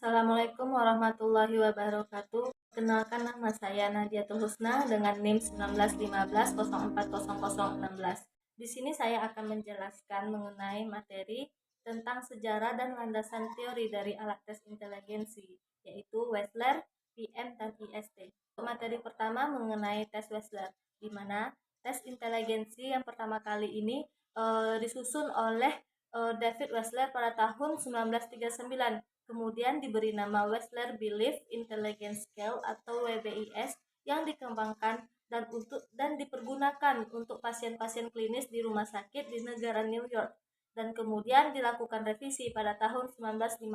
Assalamualaikum warahmatullahi wabarakatuh. Kenalkan nama saya Nadiatul Husna dengan NIM 1915040016. Di sini saya akan menjelaskan mengenai materi tentang sejarah dan landasan teori dari alat tes inteligensi, yaitu Wechsler, PM, dan IST. Materi pertama mengenai tes Wechsler, di mana tes inteligensi yang pertama kali ini disusun oleh David Wechsler pada tahun 1939. Kemudian diberi nama Wechsler Belief Intelligence Scale atau WBIS yang dikembangkan dan dipergunakan untuk pasien-pasien klinis di rumah sakit di negara New York, dan kemudian dilakukan revisi pada tahun 1955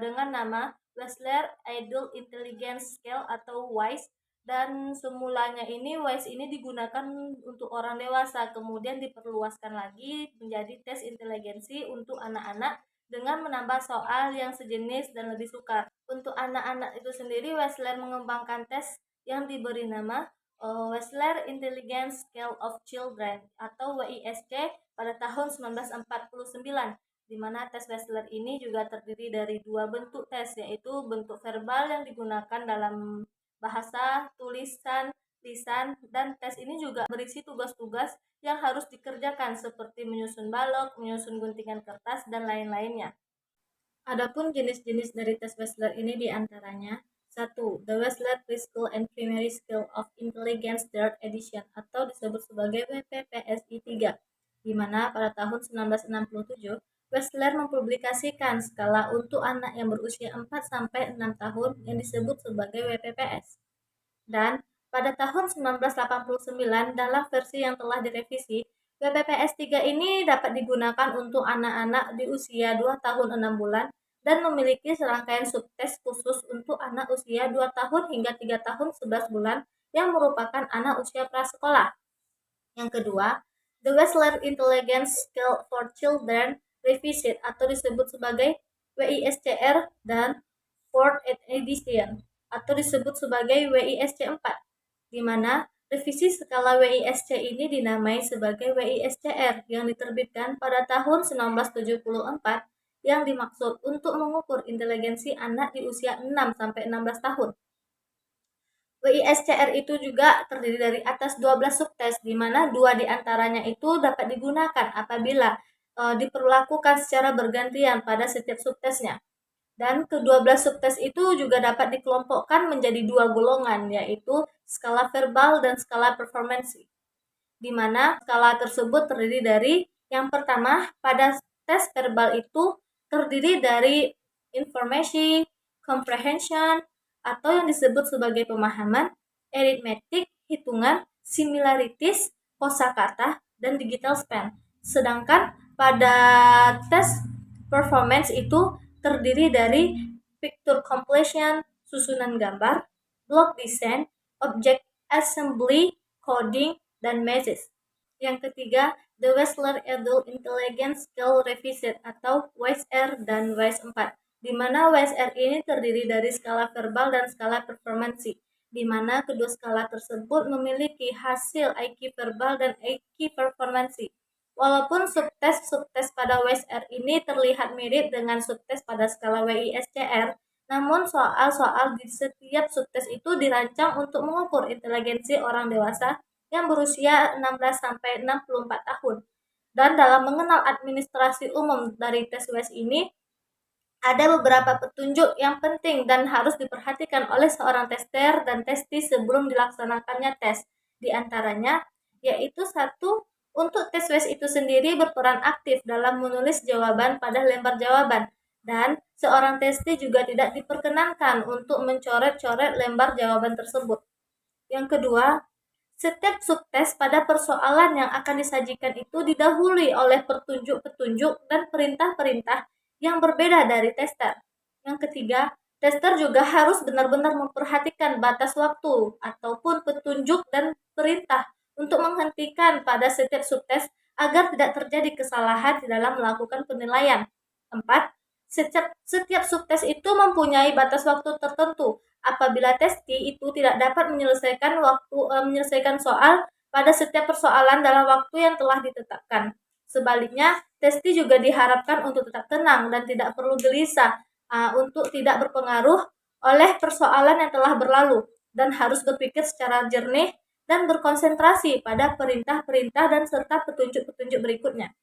dengan nama Wechsler Adult Intelligence Scale atau WISE. Dan semulanya WISE ini digunakan untuk orang dewasa, kemudian diperluaskan lagi menjadi tes inteligensi untuk anak-anak dengan menambah soal yang sejenis dan lebih sukar. Untuk anak-anak itu sendiri, Wechsler mengembangkan tes yang diberi nama Wechsler Intelligence Scale of Children atau WISC pada tahun 1949, di mana tes Wechsler ini juga terdiri dari dua bentuk tes, yaitu bentuk verbal yang digunakan dalam bahasa, tulisan, lisan, dan tes ini juga berisi tugas-tugas yang harus dikerjakan seperti menyusun balok, menyusun guntingan kertas, dan lain-lainnya. Adapun jenis-jenis dari tes Wechsler ini diantaranya: 1. The Wechsler Preschool and Primary Scale of Intelligence Third Edition atau disebut sebagai WPPSI 3, di mana pada tahun 1967 Wechsler mempublikasikan skala untuk anak yang berusia 4-6 tahun yang disebut sebagai WPPS. Dan pada tahun 1989 dalam versi yang telah direvisi, WPPS 3 ini dapat digunakan untuk anak-anak di usia 2 tahun 6 bulan dan memiliki serangkaian subtes khusus untuk anak usia 2 tahun hingga 3 tahun 11 bulan yang merupakan anak usia prasekolah. Yang kedua, The Wechsler Intelligence Scale for Children Revisit atau disebut sebagai WISCR dan Fourth Edition atau disebut sebagai WISC 4, di mana revisi skala WISC ini dinamai sebagai WISCR yang diterbitkan pada tahun 1974 yang dimaksud untuk mengukur inteligensi anak di usia 6-16 tahun. WISCR itu juga terdiri dari atas 12 subtes, di mana 2 diantaranya itu dapat digunakan apabila diperlakukan secara bergantian pada setiap subtesnya. Dan ke-12 subtes itu juga dapat dikelompokkan menjadi 2 golongan, yaitu skala verbal dan skala performansi. Di mana skala tersebut terdiri dari yang pertama, pada tes verbal itu terdiri dari informasi, comprehension, atau yang disebut sebagai pemahaman, arithmetic, hitungan, similarities, kosakata, dan digital span. Sedangkan pada tes performance itu terdiri dari picture completion, susunan gambar, block design, object assembly, coding, dan mazes. Yang ketiga, The Wechsler Adult Intelligence Scale Revisit atau WISR dan WIS 4, di mana WISR ini terdiri dari skala verbal dan skala performansi, di mana kedua skala tersebut memiliki hasil IQ verbal dan IQ performansi. Walaupun subtes pada WISR ini terlihat mirip dengan subtes pada skala WISCR, namun soal-soal di setiap subtes itu dirancang untuk mengukur inteligensi orang dewasa yang berusia 16-64 tahun. Dan dalam mengenal administrasi umum dari tes WIS ini, ada beberapa petunjuk yang penting dan harus diperhatikan oleh seorang tester dan testi sebelum dilaksanakannya tes. Di antaranya, yaitu 1. Untuk tes WIS itu sendiri berperan aktif dalam menulis jawaban pada lembar jawaban, dan seorang testi juga tidak diperkenankan untuk mencoret-coret lembar jawaban tersebut. Yang kedua, setiap subtes pada persoalan yang akan disajikan itu didahului oleh petunjuk-petunjuk dan perintah-perintah yang berbeda dari tester. Yang ketiga, tester juga harus benar-benar memperhatikan batas waktu ataupun petunjuk dan perintah untuk menghentikan pada setiap subtes agar tidak terjadi kesalahan di dalam melakukan penilaian. 4. Setiap subtes itu mempunyai batas waktu tertentu. Apabila testi itu tidak dapat menyelesaikan soal pada setiap persoalan dalam waktu yang telah ditetapkan. Sebaliknya, testi juga diharapkan untuk tetap tenang dan tidak perlu gelisah untuk tidak berpengaruh oleh persoalan yang telah berlalu dan harus berpikir secara jernih dan berkonsentrasi pada perintah-perintah dan serta petunjuk-petunjuk berikutnya.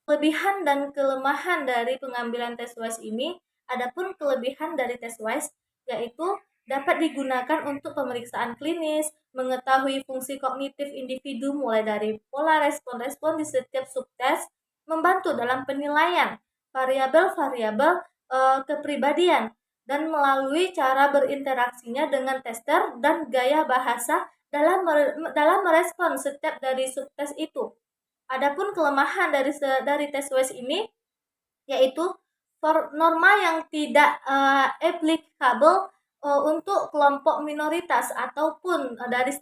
Kelebihan dan kelemahan dari pengambilan tes WISE ini, adapun kelebihan dari tes WISE yaitu dapat digunakan untuk pemeriksaan klinis, mengetahui fungsi kognitif individu mulai dari pola respon-respon di setiap subtes, membantu dalam penilaian variabel-variabel kepribadian, dan melalui cara berinteraksinya dengan tester dan gaya bahasa dalam merespon setiap dari subtes itu. Adapun kelemahan dari tes WISE ini yaitu norma yang tidak applicable untuk kelompok minoritas ataupun dari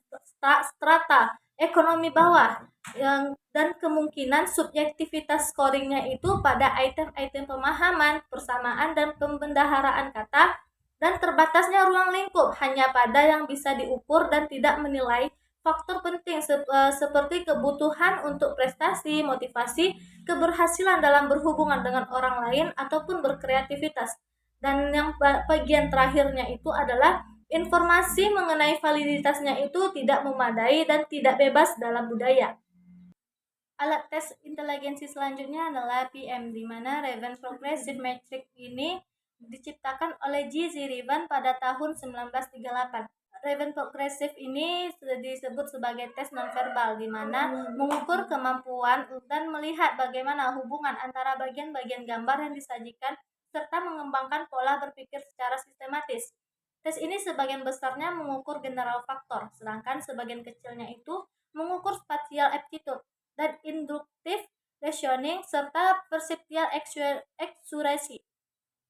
strata ekonomi bawah dan kemungkinan subjektivitas scoringnya itu pada item-item pemahaman, persamaan, dan pembendaharaan kata, dan terbatasnya ruang lingkup hanya pada yang bisa diukur dan tidak menilai faktor penting seperti kebutuhan untuk prestasi, motivasi, keberhasilan dalam berhubungan dengan orang lain, ataupun berkreativitas. Dan yang bagian terakhirnya itu adalah informasi mengenai validitasnya itu tidak memadai dan tidak bebas dalam budaya. Alat tes inteligensi selanjutnya adalah PM, di mana Raven Progressive Metric ini diciptakan oleh G. Zirivan pada tahun 1938. Raven Progressive ini disebut sebagai tes nonverbal, di mana mengukur kemampuan dan melihat bagaimana hubungan antara bagian-bagian gambar yang disajikan serta mengembangkan pola berpikir secara sistematis. Tes ini sebagian besarnya mengukur general faktor, sedangkan sebagian kecilnya itu mengukur spatial aptitude dan inductive reasoning serta perceptual accuracy,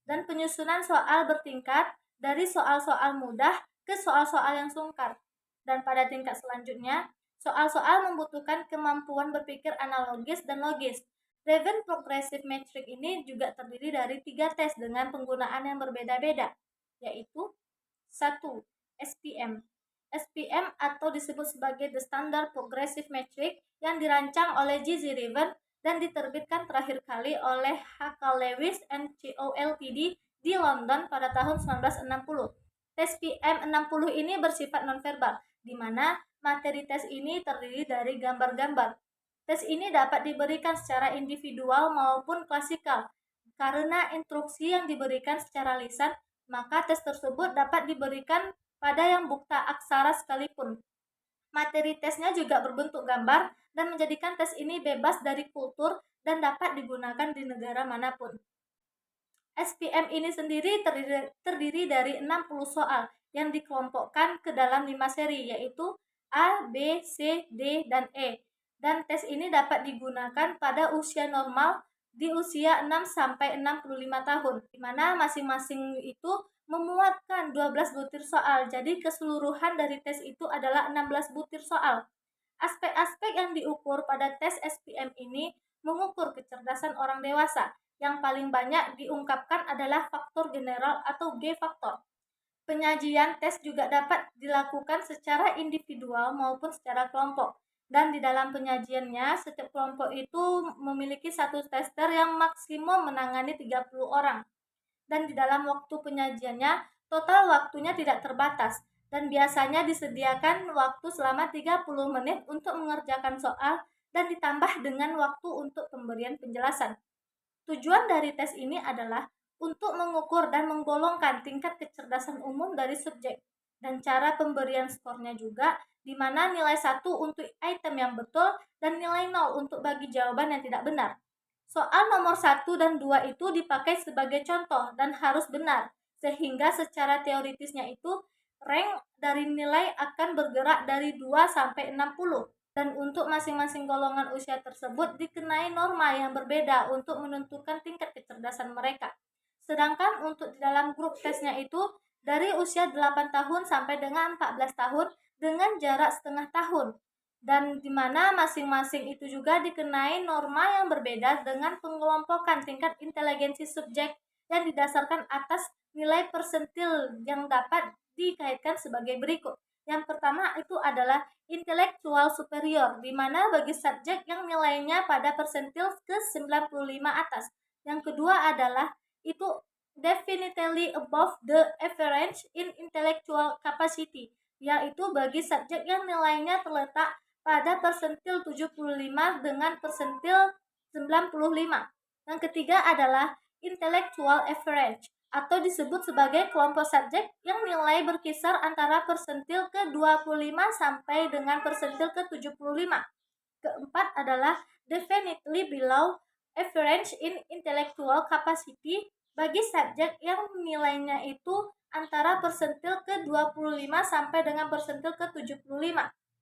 dan penyusunan soal bertingkat dari soal-soal mudah ke soal-soal yang sungkar. Dan pada tingkat selanjutnya, soal-soal membutuhkan kemampuan berpikir analogis dan logis. Raven Progressive Metric ini juga terdiri dari 3 tes dengan penggunaan yang berbeda-beda, yaitu 1. SPM. SPM atau disebut sebagai The Standard Progressive Metric yang dirancang oleh G. Zirivan dan diterbitkan terakhir kali oleh H.K. Lewis and Co. Ltd. di London pada tahun 1960. Tes PM60 ini bersifat nonverbal, di mana materi tes ini terdiri dari gambar-gambar. Tes ini dapat diberikan secara individual maupun klasikal. Karena instruksi yang diberikan secara lisan, maka tes tersebut dapat diberikan pada yang buta aksara sekalipun. Materi tesnya juga berbentuk gambar dan menjadikan tes ini bebas dari kultur dan dapat digunakan di negara manapun. SPM ini sendiri terdiri dari 60 soal yang dikelompokkan ke dalam 5 seri, yaitu A, B, C, D, dan E. Dan tes ini dapat digunakan pada usia normal di usia 6-65 tahun, di mana masing-masing itu memuatkan 12 butir soal. Jadi keseluruhan dari tes itu adalah 16 butir soal. Aspek-aspek yang diukur pada tes SPM ini mengukur kecerdasan orang dewasa. Yang paling banyak diungkapkan adalah faktor general atau G faktor. Penyajian tes juga dapat dilakukan secara individual maupun secara kelompok. Dan di dalam penyajiannya, setiap kelompok itu memiliki satu tester yang maksimum menangani 30 orang. Dan di dalam waktu penyajiannya, total waktunya tidak terbatas. Dan biasanya disediakan waktu selama 30 menit untuk mengerjakan soal dan ditambah dengan waktu untuk pemberian penjelasan. Tujuan dari tes ini adalah untuk mengukur dan menggolongkan tingkat kecerdasan umum dari subjek. Dan cara pemberian skornya juga, di mana nilai 1 untuk item yang betul dan nilai 0 untuk bagi jawaban yang tidak benar. Soal nomor 1 dan 2 itu dipakai sebagai contoh dan harus benar, sehingga secara teoritisnya itu rank dari nilai akan bergerak dari 2 sampai 60. Dan untuk masing-masing golongan usia tersebut dikenai norma yang berbeda untuk menentukan tingkat kecerdasan mereka. Sedangkan untuk di dalam grup tesnya itu dari usia 8 tahun sampai dengan 14 tahun dengan jarak setengah tahun. Dan di mana masing-masing itu juga dikenai norma yang berbeda dengan pengelompokan tingkat inteligensi subjek yang didasarkan atas nilai persentil yang dapat dikaitkan sebagai berikut. Yang pertama itu adalah intelektual superior, di mana bagi subjek yang nilainya pada persentil ke 95 atas. Yang kedua adalah itu definitely above the average in intellectual capacity, yaitu bagi subjek yang nilainya terletak pada persentil 75 dengan persentil 95. Yang ketiga adalah intellectual average, atau disebut sebagai kelompok subjek yang nilai berkisar antara persentil ke 25 sampai dengan persentil ke 75. Keempat adalah definitely below average in intellectual capacity bagi subjek yang nilainya itu antara persentil ke 25 sampai dengan persentil ke 75.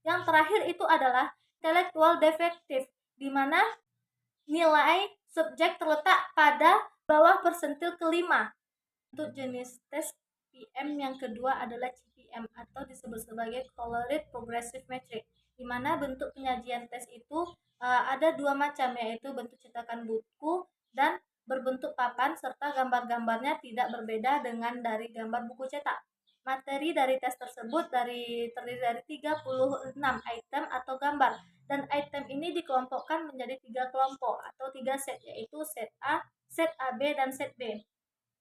Yang terakhir itu adalah intellectual defective, di mana nilai subjek terletak pada bawah persentil kelima. Untuk jenis tes PM yang kedua adalah CPM atau disebut sebagai Colored Progressive Metric, di mana bentuk penyajian tes itu ada dua macam, yaitu bentuk cetakan buku dan berbentuk papan serta gambar-gambarnya tidak berbeda dengan dari gambar buku cetak. Materi dari tes tersebut terdiri dari 36 item atau gambar, dan item ini dikelompokkan menjadi 3 kelompok atau 3 set, yaitu set A, set AB, dan set B,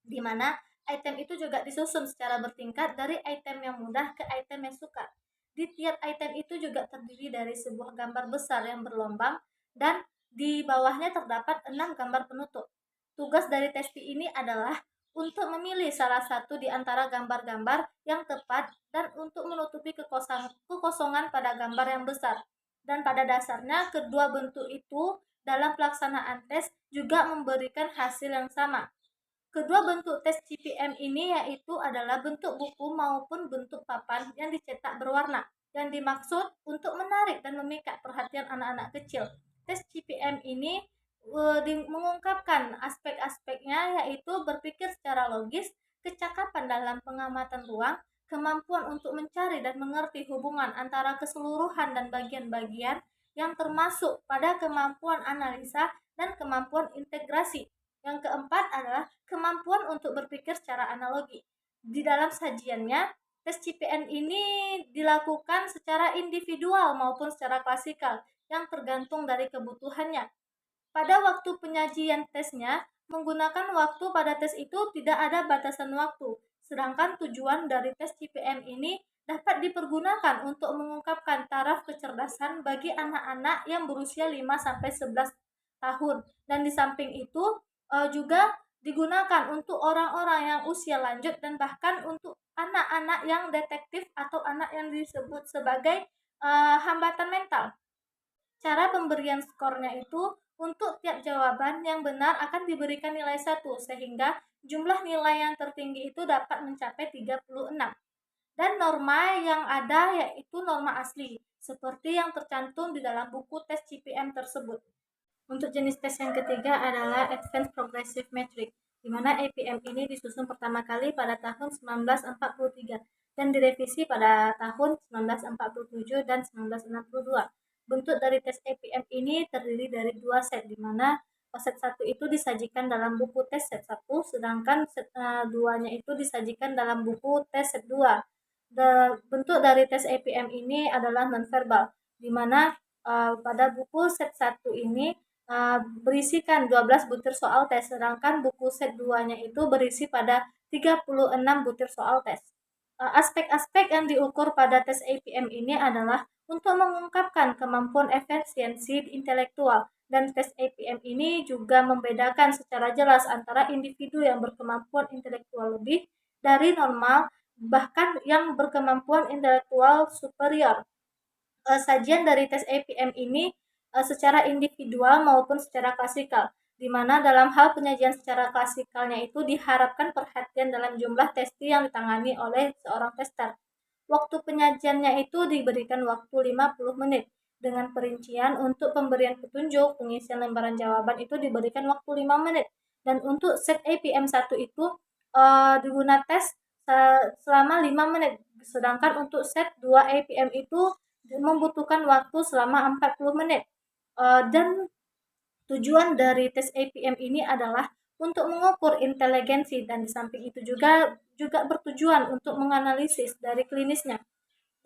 di mana item itu juga disusun secara bertingkat dari item yang mudah ke item yang sukar. Di tiap item itu juga terdiri dari sebuah gambar besar yang berlombang dan di bawahnya terdapat 6 gambar penutup. Tugas dari testi ini adalah untuk memilih salah satu di antara gambar-gambar yang tepat dan untuk menutupi kekosongan pada gambar yang besar. Dan pada dasarnya kedua bentuk itu dalam pelaksanaan tes juga memberikan hasil yang sama. Kedua bentuk tes CPM ini yaitu adalah bentuk buku maupun bentuk papan yang dicetak berwarna, yang dimaksud untuk menarik dan memikat perhatian anak-anak kecil. Tes CPM ini mengungkapkan aspek-aspeknya, yaitu berpikir secara logis, kecakapan dalam pengamatan ruang, kemampuan untuk mencari dan mengerti hubungan antara keseluruhan dan bagian-bagian, yang termasuk pada kemampuan analisa dan kemampuan integrasi. Yang keempat adalah kemampuan untuk berpikir secara analogi. Di dalam sajiannya, tes CPM ini dilakukan secara individual maupun secara klasikal yang tergantung dari kebutuhannya. Pada waktu penyajian tesnya, menggunakan waktu pada tes itu tidak ada batasan waktu, sedangkan tujuan dari tes CPM ini dapat dipergunakan untuk mengungkapkan taraf kecerdasan bagi anak-anak yang berusia 5-11 tahun. Dan di samping itu juga digunakan untuk orang-orang yang usia lanjut dan bahkan untuk anak-anak yang detektif atau anak yang disebut sebagai hambatan mental. Cara pemberian skornya itu untuk tiap jawaban yang benar akan diberikan nilai 1, sehingga jumlah nilai yang tertinggi itu dapat mencapai 36. Dan norma yang ada yaitu norma asli, seperti yang tercantum di dalam buku tes CPM tersebut. Untuk jenis tes yang ketiga adalah Advanced Progressive Metric, di mana APM ini disusun pertama kali pada tahun 1943 dan direvisi pada tahun 1947 dan 1962. Bentuk dari tes APM ini terdiri dari dua set, di mana set 1 itu disajikan dalam buku tes set 1, sedangkan set 2-nya itu disajikan dalam buku tes set 2. Bentuk dari tes APM ini adalah nonverbal, di mana pada buku set 1 ini berisikan 12 butir soal tes, sedangkan buku set 2-nya itu berisi pada 36 butir soal tes. Aspek-aspek yang diukur pada tes APM ini adalah untuk mengungkapkan kemampuan efisiensi intelektual, dan tes APM ini juga membedakan secara jelas antara individu yang berkemampuan intelektual lebih dari normal bahkan yang berkemampuan intelektual superior. Sajian dari tes APM ini secara individual maupun secara klasikal, di mana dalam hal penyajian secara klasikalnya itu diharapkan perhatian dalam jumlah testi yang ditangani oleh seorang tester. Waktu penyajiannya itu diberikan waktu 50 menit, dengan perincian untuk pemberian petunjuk, pengisian lembaran jawaban itu diberikan waktu 5 menit. Dan untuk set APM 1 itu digunakan tes selama 5 menit, sedangkan untuk set 2 APM itu membutuhkan waktu selama 40 menit. Dan tujuan dari tes APM ini adalah untuk mengukur inteligensi, dan di samping itu juga bertujuan untuk menganalisis dari klinisnya.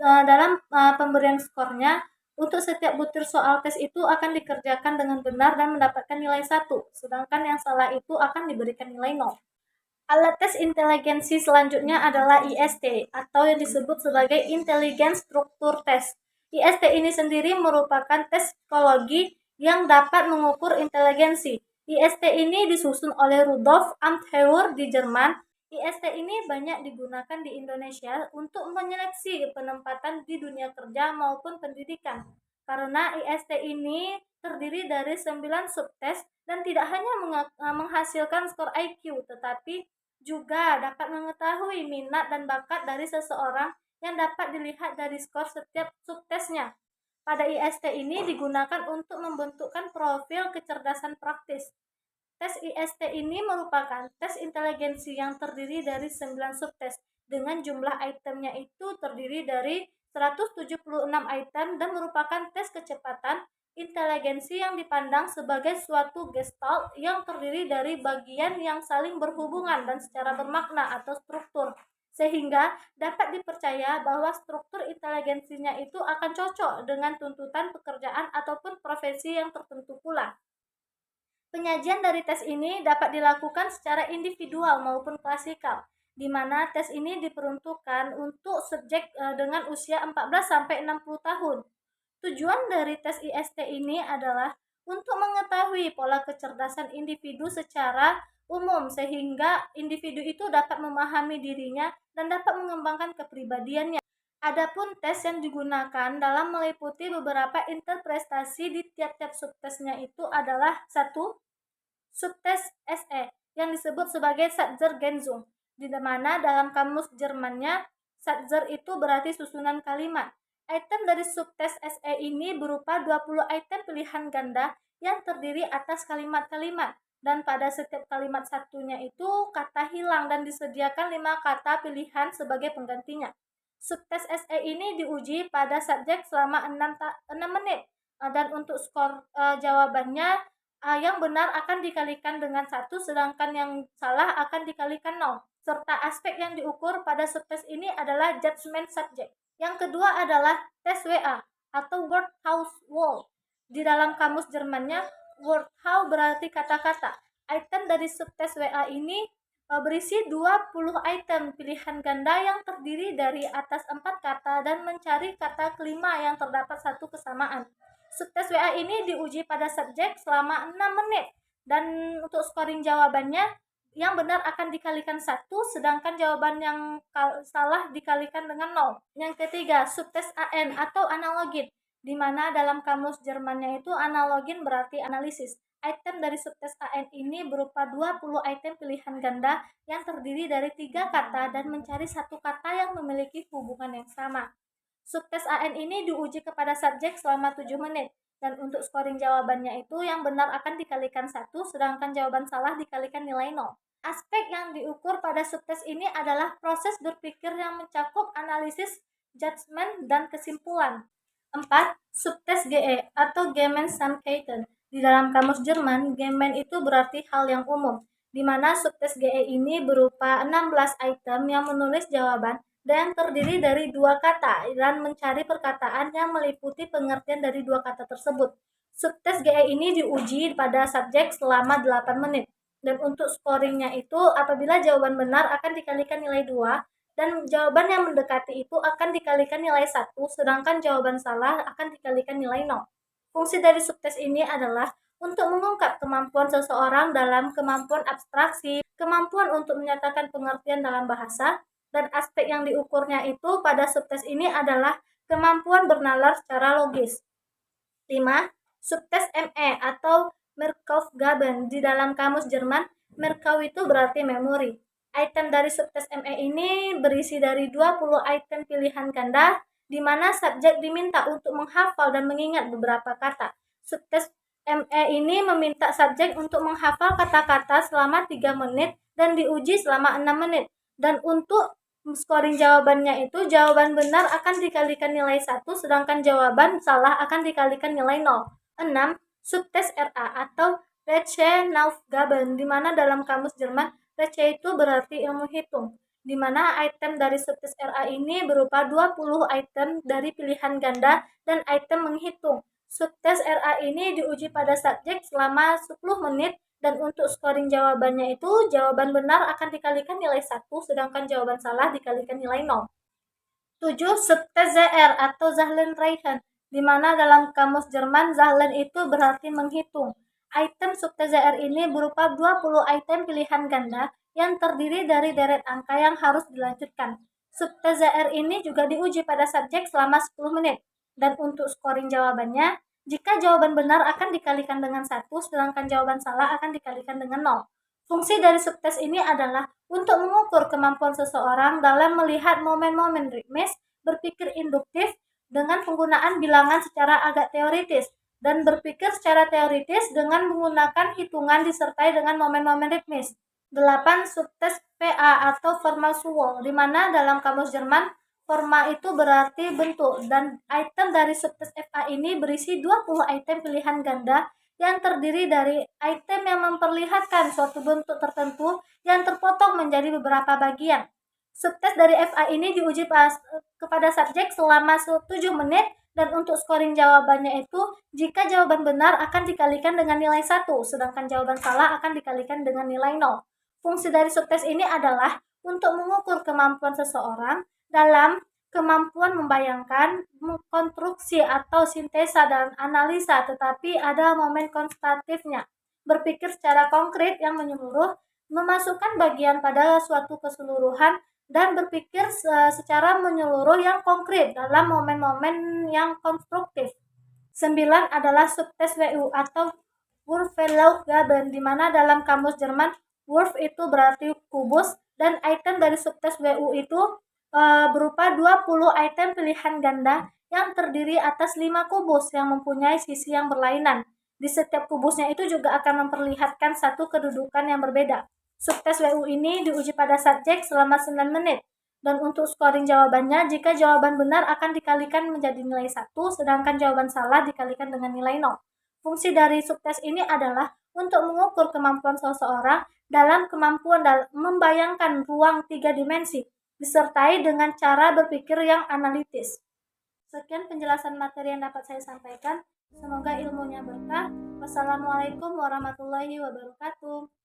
Dalam pemberian skornya, untuk setiap butir soal tes itu akan dikerjakan dengan benar dan mendapatkan nilai 1, sedangkan yang salah itu akan diberikan nilai 0. Alat tes inteligensi selanjutnya adalah IST atau yang disebut sebagai Intelligence Structure Test. IST ini sendiri merupakan tes psikologi yang dapat mengukur inteligensi. IST ini disusun oleh Rudolf Amtheuer di Jerman. IST ini banyak digunakan di Indonesia untuk menyeleksi penempatan di dunia kerja maupun pendidikan. Karena IST ini terdiri dari 9 subtes dan tidak hanya menghasilkan skor IQ, tetapi juga dapat mengetahui minat dan bakat dari seseorang yang dapat dilihat dari skor setiap subtesnya. Pada IST ini digunakan untuk membentukkan profil kecerdasan praktis. Tes IST ini merupakan tes inteligensi yang terdiri dari 9 subtes dengan jumlah itemnya itu terdiri dari 176 item dan merupakan tes kecepatan inteligensi yang dipandang sebagai suatu gestalt yang terdiri dari bagian yang saling berhubungan dan secara bermakna atau struktur, sehingga dapat dipercaya bahwa struktur inteligensinya itu akan cocok dengan tuntutan pekerjaan ataupun profesi yang tertentu pula. Penyajian dari tes ini dapat dilakukan secara individual maupun klasikal, di mana tes ini diperuntukkan untuk subjek dengan usia 14 sampai 60 tahun. Tujuan dari tes IST ini adalah untuk mengetahui pola kecerdasan individu secara umum sehingga individu itu dapat memahami dirinya dan dapat mengembangkan kepribadiannya. Adapun tes yang digunakan dalam meliputi beberapa interpretasi di tiap-tiap subtesnya itu adalah satu, subtes SE yang disebut sebagai Satzergänzung, di mana dalam kamus Jermannya Satzer itu berarti susunan kalimat. Item dari subtes SE ini berupa 20 item pilihan ganda yang terdiri atas kalimat-kalimat, dan pada setiap kalimat satunya itu kata hilang dan disediakan 5 kata pilihan sebagai penggantinya. Subtes SE ini diuji pada subjek selama 6 menit, dan untuk skor jawabannya yang benar akan dikalikan dengan 1, sedangkan yang salah akan dikalikan 0. Serta aspek yang diukur pada subtes ini adalah judgment subject. Yang kedua adalah tes WA atau word house wall. Di dalam kamus Jermannya, word house berarti kata-kata. Item dari subtes WA ini berisi 20 item pilihan ganda yang terdiri dari atas 4 kata dan mencari kata kelima yang terdapat satu kesamaan. Subtes WA ini diuji pada subjek selama 6 menit dan untuk scoring jawabannya yang benar akan dikalikan 1, sedangkan jawaban yang salah dikalikan dengan 0. Yang ketiga, subtes AN atau analogin, di mana dalam kamus Jermannya itu analogin berarti analisis. Item dari subtes AN ini berupa 20 item pilihan ganda yang terdiri dari 3 kata dan mencari satu kata yang memiliki hubungan yang sama. Subtes AN ini diuji kepada subjek selama 7 menit. Dan untuk scoring jawabannya itu yang benar akan dikalikan 1, sedangkan jawaban salah dikalikan nilai 0. Aspek yang diukur pada subtes ini adalah proses berpikir yang mencakup analisis, judgment, dan kesimpulan. 4. Subtes GE atau Gemeinsamkeiten. Di dalam kamus Jerman, Gemein itu berarti hal yang umum, di mana subtes GE ini berupa 16 item yang menulis jawaban dan terdiri dari 2 kata dan mencari perkataan yang meliputi pengertian dari 2 kata tersebut. Subtes GE ini diuji pada subjek selama 8 menit. Dan untuk scoringnya itu apabila jawaban benar akan dikalikan nilai 2 dan jawaban yang mendekati itu akan dikalikan nilai 1, sedangkan jawaban salah akan dikalikan nilai 0. Fungsi dari subtes ini adalah untuk mengungkap kemampuan seseorang dalam kemampuan abstraksi, kemampuan untuk menyatakan pengertian dalam bahasa, dan aspek yang diukurnya itu pada subtes ini adalah kemampuan bernalar secara logis. 5. Subtes ME atau Merkaufgaben. Di dalam kamus Jerman, Merkau itu berarti memori. Item dari subtes ME ini berisi dari 20 item pilihan ganda, di mana subjek diminta untuk menghafal dan mengingat beberapa kata. Subtes ME ini meminta subjek untuk menghafal kata-kata selama 3 menit dan diuji selama 6 menit. Dan untuk scoring jawabannya itu jawaban benar akan dikalikan nilai 1, sedangkan jawaban salah akan dikalikan nilai 0. 6. Subtes RA atau Rechenaufgaben, di mana dalam kamus Jerman Reche itu berarti ilmu hitung, di mana item dari subtes RA ini berupa 20 item dari pilihan ganda dan item menghitung. Subtes RA ini diuji pada subjek selama 10 menit Dan untuk scoring jawabannya itu, jawaban benar akan dikalikan nilai 1, sedangkan jawaban salah dikalikan nilai 0. 7. Subtezr atau Zahlenreichen, di mana dalam kamus Jerman Zahlen itu berarti menghitung. Item subtezr ini berupa 20 item pilihan ganda yang terdiri dari deret angka yang harus dilanjutkan. Subtezr ini juga diuji pada subjek selama 10 menit. Dan untuk scoring jawabannya, jika jawaban benar akan dikalikan dengan 1, sedangkan jawaban salah akan dikalikan dengan 0. Fungsi dari subtes ini adalah untuk mengukur kemampuan seseorang dalam melihat momen-momen ritmis, berpikir induktif dengan penggunaan bilangan secara agak teoritis, dan berpikir secara teoritis dengan menggunakan hitungan disertai dengan momen-momen ritmis. 8. Subtes PA atau Formalsuol, di mana dalam kamus Jerman forma itu berarti bentuk, dan item dari subtes FA ini berisi 20 item pilihan ganda yang terdiri dari item yang memperlihatkan suatu bentuk tertentu yang terpotong menjadi beberapa bagian. Subtes dari FA ini diuji kepada subjek selama 7 menit, dan untuk scoring jawabannya itu, jika jawaban benar akan dikalikan dengan nilai 1, sedangkan jawaban salah akan dikalikan dengan nilai 0. Fungsi dari subtes ini adalah untuk mengukur kemampuan seseorang dalam kemampuan membayangkan, konstruksi atau sintesa dan analisa, tetapi ada momen konstatifnya. Berpikir secara konkret yang menyeluruh, memasukkan bagian pada suatu keseluruhan, dan berpikir secara menyeluruh yang konkret dalam momen-momen yang konstruktif. 9 adalah subtes WU atau Wurfelaugaben, di mana dalam kamus Jerman Wurf itu berarti kubus, dan item dari subtes WU itu berupa 20 item pilihan ganda yang terdiri atas 5 kubus yang mempunyai sisi yang berlainan. Di setiap kubusnya itu juga akan memperlihatkan satu kedudukan yang berbeda. Subtes WU ini diuji pada subjek selama 9 menit. Dan untuk scoring jawabannya, jika jawaban benar akan dikalikan menjadi nilai 1, sedangkan jawaban salah dikalikan dengan nilai 0. Fungsi dari subtes ini adalah untuk mengukur kemampuan seseorang dalam kemampuan membayangkan ruang 3 dimensi, disertai dengan cara berpikir yang analitis. Sekian penjelasan materi yang dapat saya sampaikan. Semoga ilmunya berkah. Wassalamualaikum warahmatullahi wabarakatuh.